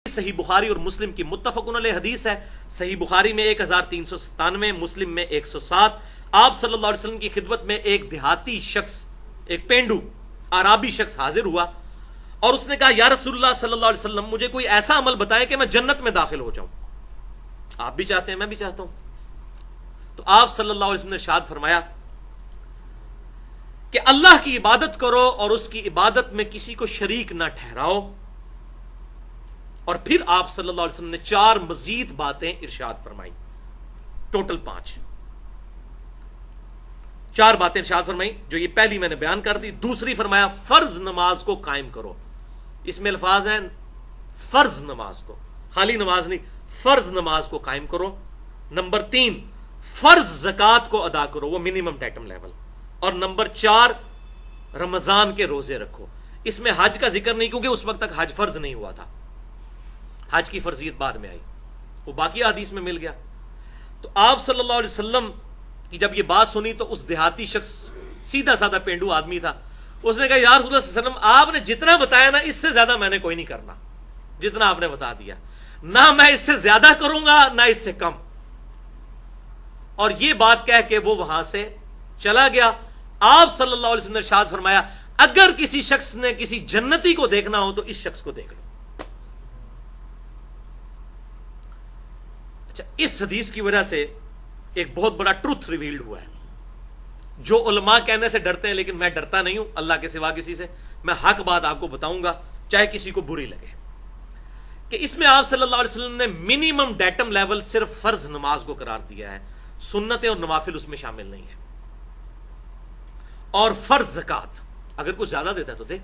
صحیح بخاری اور مسلم کی متفقن علیہ حدیث ہے. صحیح بخاری میں 1397، مسلم میں 107. آپ صلی اللہ علیہ وسلم کی خدمت میں ایک دیہاتی شخص، ایک پینڈو عرابی شخص حاضر ہوا اور اس نے کہا یا رسول اللہ صلی اللہ علیہ وسلم، مجھے کوئی ایسا عمل بتائیں کہ میں جنت میں داخل ہو جاؤں. آپ بھی چاہتے ہیں، میں بھی چاہتا ہوں. تو آپ صلی اللہ علیہ وسلم نے ارشاد فرمایا کہ اللہ کی عبادت کرو اور اس کی عبادت میں کسی کو شریک نہ ٹھہراؤ. اور پھر آپ صلی اللہ علیہ وسلم نے 4 مزید باتیں ارشاد فرمائی، ٹوٹل 5 باتیں ارشاد فرمائی. جو یہ پہلی میں نے بیان کر دی. دوسری فرمایا فرض نماز کو قائم کرو. اس میں الفاظ ہیں فرض نماز کو، خالی نماز نہیں، فرض نماز کو قائم کرو. نمبر 3 فرض زکوٰۃ کو ادا کرو، وہ منیمم ڈیٹم لیول. اور نمبر 4 رمضان کے روزے رکھو. اس میں حج کا ذکر نہیں، کیونکہ اس وقت تک حج فرض نہیں ہوا تھا، حج کی فرضیت بعد میں آئی، وہ باقی حدیث میں مل گیا. تو آپ صلی اللہ علیہ وسلم کی جب یہ بات سنی تو اس دیہاتی شخص، سیدھا سادہ پینڈو آدمی تھا، اس نے کہا یا رسول اللہ صلی اللہ علیہ وسلم، آپ نے جتنا بتایا نا اس سے زیادہ میں نے کوئی نہیں کرنا، جتنا آپ نے بتا دیا، نہ میں اس سے زیادہ کروں گا نہ اس سے کم. اور یہ بات کہہ کے وہ وہاں سے چلا گیا. آپ صلی اللہ علیہ وسلم نے ارشاد فرمایا اگر کسی شخص نے کسی جنتی کو دیکھنا ہو تو اس شخص کو دیکھ لو. اچھا، اس حدیث کی وجہ سے ایک بہت بڑا ٹروتھ ریویلڈ ہوا ہے، جو علماء کہنے سے ڈرتے ہیں، لیکن میں ڈرتا نہیں ہوں اللہ کے سوا کسی سے. میں حق بات آپ کو بتاؤں گا چاہے کسی کو بری لگے، کہ اس میں آپ صلی اللہ علیہ وسلم نے منیمم ڈیٹم لیول صرف فرض نماز کو قرار دیا ہے، سنتیں اور نوافل اس میں شامل نہیں ہیں. اور فرض زکوٰۃ اگر کچھ زیادہ دیتا ہے تو دے.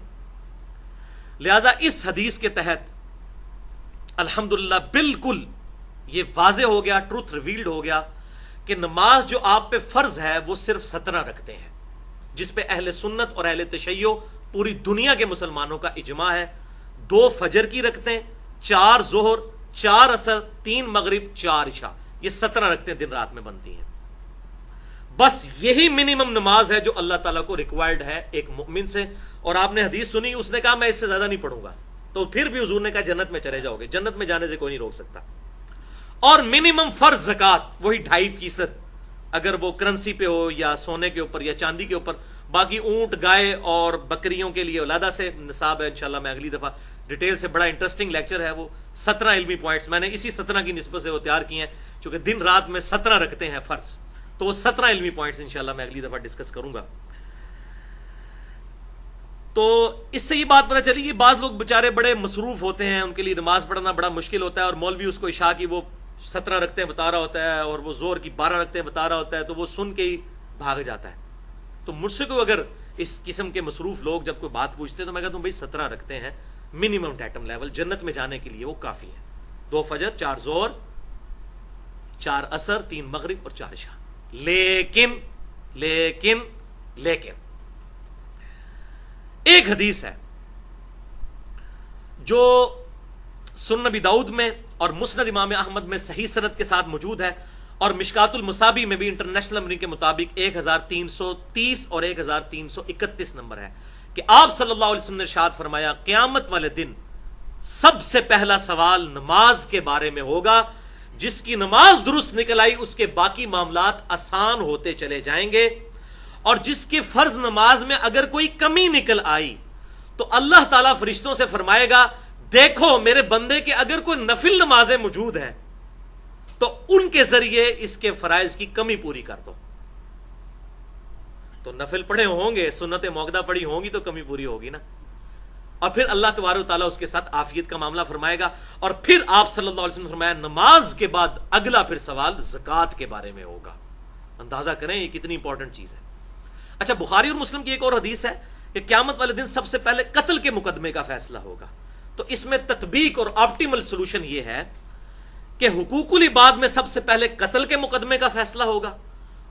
لہذا اس حدیث کے تحت الحمدللہ بالکل یہ واضح ہو گیا، ٹروتھ ریویلڈ ہو گیا کہ نماز جو آپ پہ فرض ہے وہ صرف 17 رکھتے ہیں، جس پہ اہل سنت اور اہل تشیع پوری دنیا کے مسلمانوں کا اجماع ہے. 2 فجر کی رکھتے ہیں، 4 ظہر، 4 عصر، 3 مغرب، 4 عشاء، یہ 17 رکھتے ہیں، دن رات میں بنتی ہیں. بس یہی منیمم نماز ہے جو اللہ تعالیٰ کو ریکوائرڈ ہے ایک مومن سے. اور آپ نے حدیث سنی، اس نے کہا میں اس سے زیادہ نہیں پڑھوں گا، تو پھر بھی حضور نے کہا جنت میں چلے جاؤ گے، جنت میں جانے سے کوئی نہیں روک سکتا. اور منیمم فرض زکوٰۃ وہی 2.5%، اگر وہ کرنسی پہ ہو یا سونے کے اوپر یا چاندی کے اوپر. باقی اونٹ، گائے اور بکریوں کے لیے علیحدہ سے نصاب ہے. انشاءاللہ میں اگلی دفعہ ڈیٹیل سے، بڑا انٹرسٹنگ لیکچر ہے وہ، 17 علمی پوائنٹس میں نے اسی 17 کی نسبت سے وہ تیار کیے ہیں، چونکہ دن رات میں 17 رکھتے ہیں فرض، تو وہ 17 علمی پوائنٹس انشاءاللہ میں اگلی دفعہ ڈسکس کروں گا. تو اس سے یہ بات پتہ چلی کہ بعض لوگ بےچارے بڑے مصروف ہوتے ہیں، ان کے لیے نماز پڑھنا بڑا مشکل ہوتا ہے، اور مولوی اس کو عشاء کی وہ 17 رکھتے ہیں بتا رہا ہوتا ہے، اور وہ زور کی 12 رکھتے ہیں بتا رہا ہوتا ہے، تو وہ سن کے ہی بھاگ جاتا ہے. تو مجھ سے کوئی اگر اس قسم کے مصروف لوگ جب کوئی بات پوچھتے ہیں تو میں کہتا ہوں بھائی 17 رکھتے ہیں منیمم ڈیٹم لیول، جنت میں جانے کے لیے وہ کافی ہے. 2 فجر، 4 ظہر، 4 عصر، 3 مغرب اور 4 عشاء. لیکن ایک حدیث ہے جو سنن نبی داؤد میں اور مسند امام احمد میں صحیح سند کے ساتھ موجود ہے، اور مشکات المصابیح میں بھی انٹرنیشنل نمبر کے مطابق 1330 اور 1331 نمبر ہے، کہ آپ صلی اللہ علیہ وسلم نے ارشاد فرمایا قیامت والے دن سب سے پہلا سوال نماز کے بارے میں ہوگا. جس کی نماز درست نکل آئی اس کے باقی معاملات آسان ہوتے چلے جائیں گے، اور جس کے فرض نماز میں اگر کوئی کمی نکل آئی تو اللہ تعالیٰ فرشتوں سے فرمائے گا دیکھو میرے بندے کے اگر کوئی نفل نمازیں موجود ہیں تو ان کے ذریعے اس کے فرائض کی کمی پوری کر دو. تو نفل پڑھے ہوں گے، سنت موقدہ پڑھی ہوں گی تو کمی پوری ہوگی نا. اور پھر اللہ تبارک و تعالیٰ اس کے ساتھ عافیت کا معاملہ فرمائے گا. اور پھر آپ صلی اللہ علیہ وسلم نے فرمایا نماز کے بعد اگلا پھر سوال زکوٰۃ کے بارے میں ہوگا. اندازہ کریں یہ کتنی امپورٹنٹ چیز ہے. اچھا، بخاری اور مسلم کی ایک اور حدیث ہے کہ قیامت والے دن سب سے پہلے قتل کے مقدمے کا فیصلہ ہوگا. تو اس میں تطبیق اور آپٹیمل سولوشن یہ ہے کہ حقوق العباد میں سب سے پہلے قتل کے مقدمے کا فیصلہ ہوگا،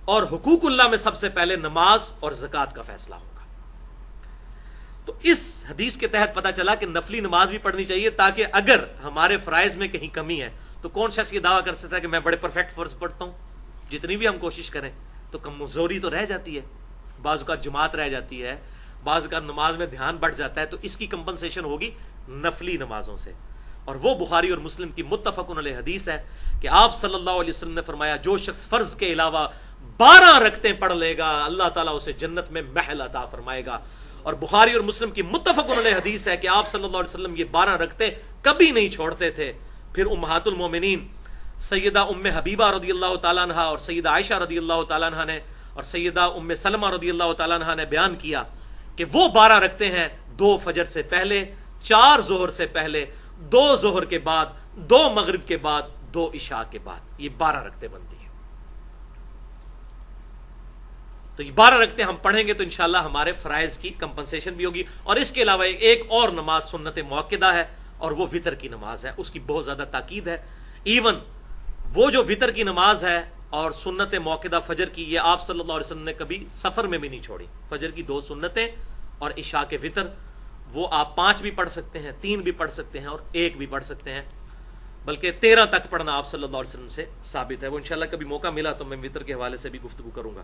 اور حقوق اللہ میں سب سے پہلے نماز اور زکوٰۃ کا فیصلہ ہوگا. تو اس حدیث کے تحت پتا چلا کہ نفلی نماز بھی پڑھنی چاہیے، تاکہ اگر ہمارے فرائض میں کہیں کمی ہے تو کون شخص یہ دعویٰ کر سکتا ہے کہ میں بڑے پرفیکٹ فرض پڑھتا ہوں. جتنی بھی ہم کوشش کریں تو کمزوری تو رہ جاتی ہے، بعض اوقات جماعت رہ جاتی ہے، بعض اوقات نماز میں دھیان بڑھ جاتا ہے، تو اس کی کمپنسیشن ہوگی نفلی نمازوں سے. اور وہ بخاری اور مسلم کی متفق علیہ حدیث ہے کہ آپ صلی اللہ علیہ وسلم نے فرمایا جو شخص فرض کے علاوہ 12 رکعتیں پڑھ لے گا اللہ تعالیٰ اسے جنت میں محل عطا فرمائے گا. اور بخاری اور مسلم کی متفق علیہ حدیث ہے کہ آپ صلی اللہ علیہ وسلم یہ 12 رکعتیں کبھی نہیں چھوڑتے تھے. پھر امہات المومنین سیدہ ام حبیبہ رضی اللہ تعالیٰ عنہ اور سیدہ عائشہ رضی اللہ تعالیٰ عنہ نے اور سیدہ ام سلمہ رضی اللہ تعالیٰ عنہ نے بیان کیا کہ وہ 12 رکعتیں ہیں 2 فجر سے پہلے، 4 ظہر سے پہلے، 2 ظہر کے بعد، 2 مغرب کے بعد، 2 عشاء کے بعد، یہ 12 رکعتیں بنتی ہیں. تو یہ 12 رکعتیں ہم پڑھیں گے تو انشاءاللہ ہمارے فرائض کی کمپنسیشن بھی ہوگی. اور اس کے علاوہ ایک اور نماز سنت موقدہ ہے اور وہ وتر کی نماز ہے، اس کی بہت زیادہ تاکید ہے. ایون وہ جو وتر کی نماز ہے اور سنت موقدہ فجر کی، یہ آپ صلی اللہ علیہ وسلم نے کبھی سفر میں بھی نہیں چھوڑی. فجر کی 2 سنتیں اور عشاء کے وتر، وہ آپ 5 بھی پڑھ سکتے ہیں، 3 بھی پڑھ سکتے ہیں اور 1 بھی پڑھ سکتے ہیں، بلکہ 13 تک پڑھنا آپ صلی اللہ علیہ وسلم سے ثابت ہے. وہ انشاءاللہ کبھی موقع ملا تو میں وتر کے حوالے سے بھی گفتگو کروں گا.